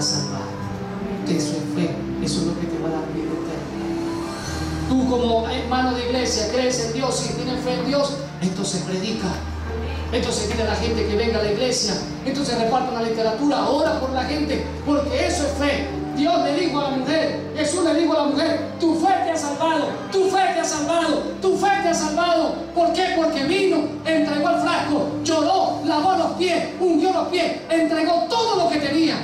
a salvar. Eso es fe, eso es lo que te va a dar vida eterna. Tú como hermano de iglesia crees en Dios y tienes fe en Dios, entonces predica. Entonces dile a la gente que venga a la iglesia, entonces reparta una literatura, ora por la gente, porque eso es fe. Dios le dijo a la mujer, Jesús le dijo a la mujer, tu fe te ha salvado, tu fe te ha salvado, tu fe te ha salvado. ¿Por qué? Porque vino, entregó el frasco, lloró, lavó los pies, ungió los pies, entregó todo lo que tenía.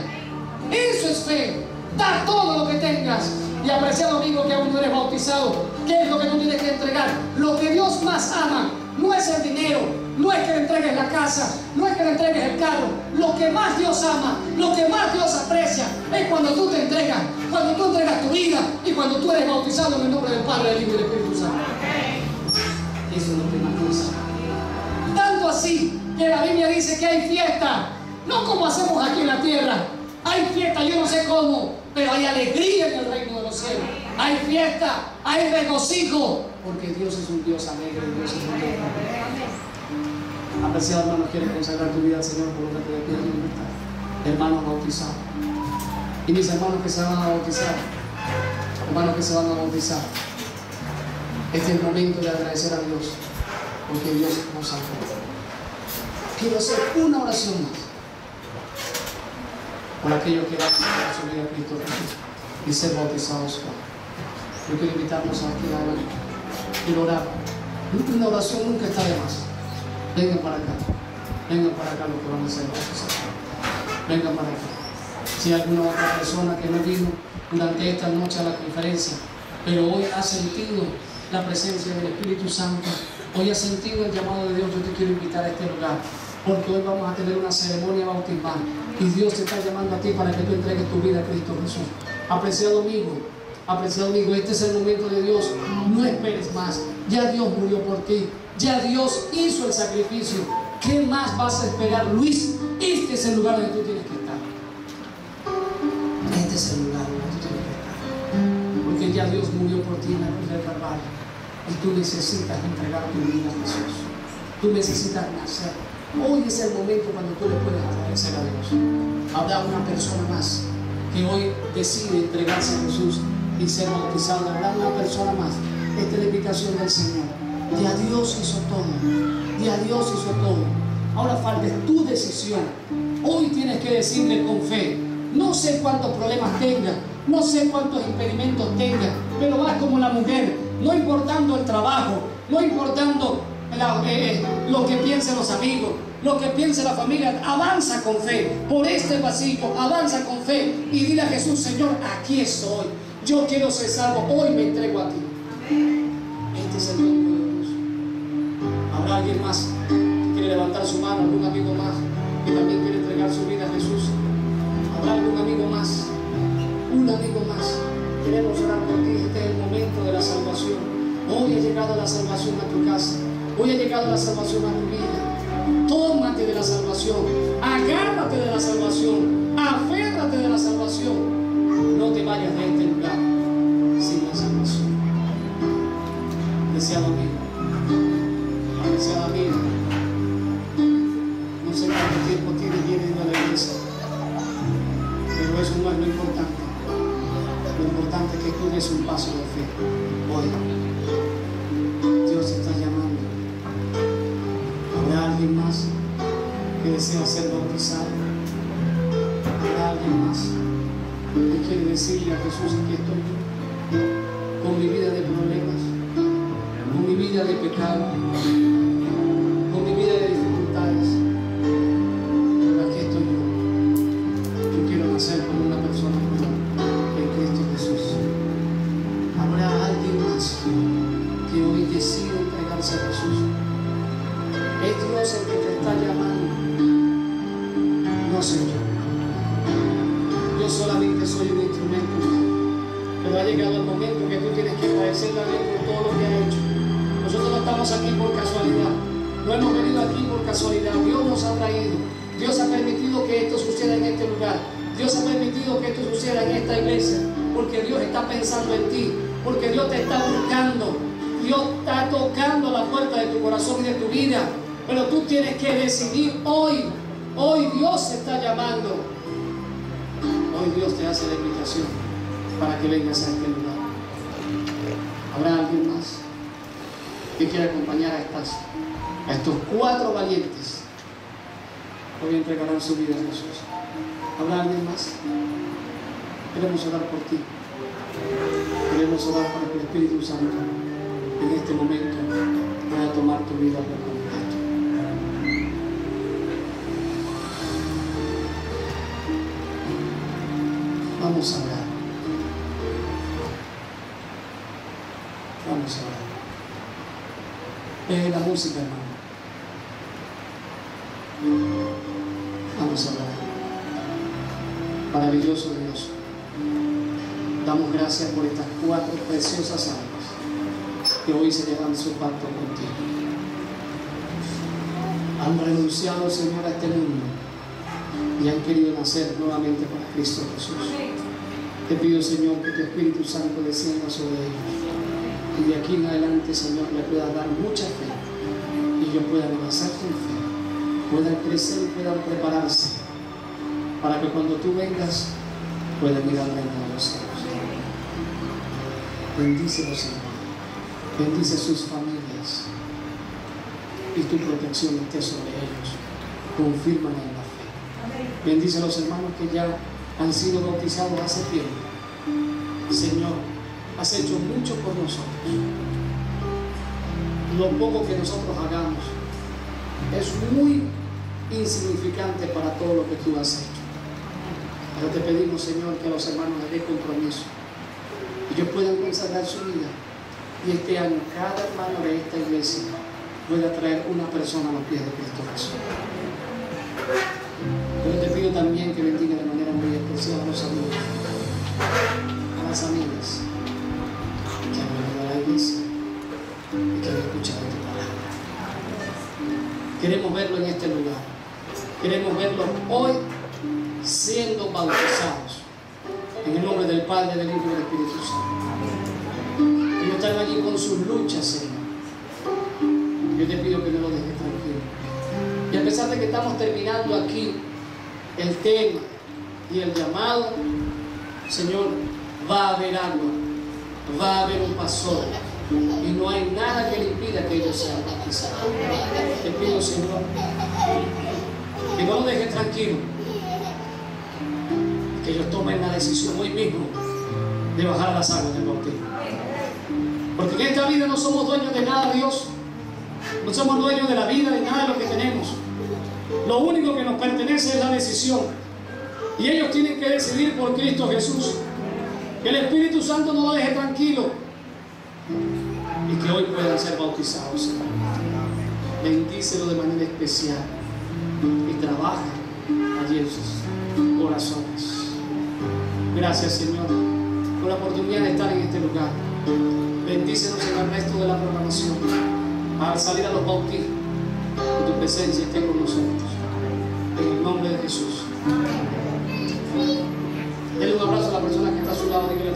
Eso es fe. Da todo lo que tengas. Y apreciado amigo que aún no eres bautizado, ¿qué es lo que tú tienes que entregar? Lo que Dios más ama no es el dinero, no es que le entregues la casa, no es que le entregues el carro. Lo que más Dios ama, lo que más Dios aprecia es cuando tú te entregas, cuando tú entregas tu vida y cuando tú eres bautizado en el nombre del Padre, del Hijo y del Espíritu Santo. Eso es lo que más Dios ama. Tanto así que la Biblia dice que hay fiesta, no como hacemos aquí en la tierra. Hay fiesta, yo no sé cómo, pero hay alegría en el reino de los cielos. Hay fiesta, hay regocijo, porque Dios es un Dios alegre, Dios es un Dios alegre. Apreciado hermano, ¿quieres consagrar tu vida al Señor? Por lo que te pido libertad. Hermanos bautizados. Y mis hermanos que se van a bautizar, hermanos que se van a bautizar, este es el momento de agradecer a Dios, porque Dios nos salvó. Quiero hacer una oración más por aquellos que van a dar su vida a Cristo Jesús y ser bautizados. Yo quiero invitarnos a que hagan, quiero orar. Una oración nunca está de más. Vengan para acá los que van a ser bautizados. Vengan para acá. Si hay alguna otra persona que no vino durante esta noche a la conferencia, pero hoy ha sentido la presencia del Espíritu Santo, hoy ha sentido el llamado de Dios, yo te quiero invitar a este lugar, porque hoy vamos a tener una ceremonia bautismal y Dios te está llamando a ti para que tú entregues tu vida a Cristo Jesús. Apreciado amigo, este es el momento de Dios. No esperes más. Ya Dios murió por ti. Ya Dios hizo el sacrificio. ¿Qué más vas a esperar, Luis? Este es el lugar donde tú tienes que estar. Este es el lugar donde tú tienes que estar. Porque ya Dios murió por ti en la cruz del Calvario. Y tú necesitas entregar tu vida a Jesús. Tú necesitas nacer. Hoy es el momento cuando tú le puedes agradecer a Dios. Habrá una persona más que hoy decide entregarse a Jesús y ser bautizado. Habrá una persona más. Esta es la invitación del Señor. Ya Dios hizo todo. Ya Dios hizo todo. Ahora falta tu decisión. Hoy tienes que decirle con fe. No sé cuántos problemas tenga, no sé cuántos impedimentos tenga, pero vas como la mujer, no importando el trabajo, no importando lo que piensen los amigos, lo que piense la familia. Avanza con fe por este pasillo, avanza con fe y dile a Jesús: Señor, aquí estoy, yo quiero ser salvo, hoy me entrego a ti. Este es el tiempo de Dios. ¿Habrá alguien más que quiere levantar su mano? ¿Algún amigo más que también quiere entregar su vida a Jesús? ¿Habrá algún amigo más? Un amigo más. Queremos orar por ti. Este es el momento de la salvación. Hoy ha llegado la salvación a tu casa. Hoy ha llegado la salvación a tu vida. Tómate de la salvación. Agárrate de la salvación. Aférrate de la salvación. No te vayas de este lugar sin la salvación. Deseado amigo. Deseada amiga. No sé cuánto tiempo tienes yendo a la iglesia, pero eso no es lo importante. Lo importante es que tú des un paso de fe. Hoy Dios te está llamando. ¿Habrá alguien más que desea ser bautizado? ¿Habrá alguien más que quiere decirle a Jesús: aquí estoy yo, con mi vida de problemas, con mi vida de pecado, con mi vida de dificultades? Pero aquí estoy yo. Yo quiero nacer como una persona nueva en Cristo Jesús. ¿Habrá alguien más que hoy decida entregarse a Jesús? Es Dios el que te está llamando, no soy yo. Yo solamente soy un instrumento, pero ha llegado el momento que tú tienes que agradecerle a Dios por todo lo que ha hecho. Nosotros no estamos aquí por casualidad, no hemos venido aquí por casualidad. Dios nos ha traído, Dios ha permitido que esto suceda en este lugar, Dios ha permitido que esto suceda en esta iglesia, porque Dios está pensando en ti, porque Dios te está buscando, Dios está tocando la puerta de tu corazón y de tu vida. Pero tú tienes que decidir hoy. Hoy Dios te está llamando. Hoy hoy Dios te hace la invitación para que vengas a este lugar. ¿Habrá alguien más que quiera acompañar a estos 4 valientes? Hoy entregarán su vida a Jesús. ¿Habrá alguien más? Queremos orar por ti. Queremos orar para que el Espíritu Santo en este momento pueda tomar tu vida por completo. Vamos a orar. Vamos a orar. La música, hermano. Vamos a orar. Maravilloso Dios, damos gracias por estas 4 preciosas almas que hoy se llevan su pacto contigo. Han renunciado, Señor, a este mundo y han querido nacer nuevamente para Cristo Jesús. Te pido, Señor, que tu Espíritu Santo descienda sobre ellos y de aquí en adelante, Señor, le puedas dar mucha fe y ellos puedan avanzar con fe, puedan crecer y puedan prepararse para que cuando tú vengas puedan ir al reino de los cielos. Bendícelos, Señor. Bendice sus familias y tu protección esté sobre ellos. Confírmala en la fe. Bendice a los hermanos que ya han sido bautizados hace tiempo. Señor, has hecho mucho por nosotros. Lo poco que nosotros hagamos es muy insignificante para todo lo que tú has hecho. Pero te pedimos, Señor, que a los hermanos les dé compromiso y ellos puedan consagrar su vida y este año cada hermano de esta iglesia pueda traer una persona a los pies de Cristo Jesús. Pero te pido también que bendiga de manera muy especial a los amigos, a las amigas que han venido a la iglesia y que han escuchado tu palabra. Queremos verlo en este lugar. Queremos verlo hoy siendo bautizados en el nombre del Padre, del Hijo y del Espíritu Santo. Ellos están allí con sus luchas, Señor. Yo te pido que no lo dejes tranquilo. Y a pesar de que estamos terminando aquí el tema y el llamado, Señor, va a haber agua, va a haber un pastor y no hay nada que le impida que ellos sean bautizados. Te pido, Señor, que no lo dejes tranquilo, que ellos tomen la decisión hoy mismo de bajar las aguas del bautismo. Porque en esta vida no somos dueños de nada, Dios. No somos dueños de la vida ni nada de lo que tenemos. Lo único que nos pertenece es la decisión. Y ellos tienen que decidir por Cristo Jesús. Que el Espíritu Santo no lo deje tranquilo. Y que hoy puedan ser bautizados, Señor. Bendícelo de manera especial. Y trabaja allí en sus corazones. Gracias, Señor, por la oportunidad de estar en este lugar. Bendícenos en el resto de la programación. Al salir a los bautismos, que tu presencia esté con nosotros. En el nombre de Jesús. Denle un abrazo a la persona que está a su lado. Dígale,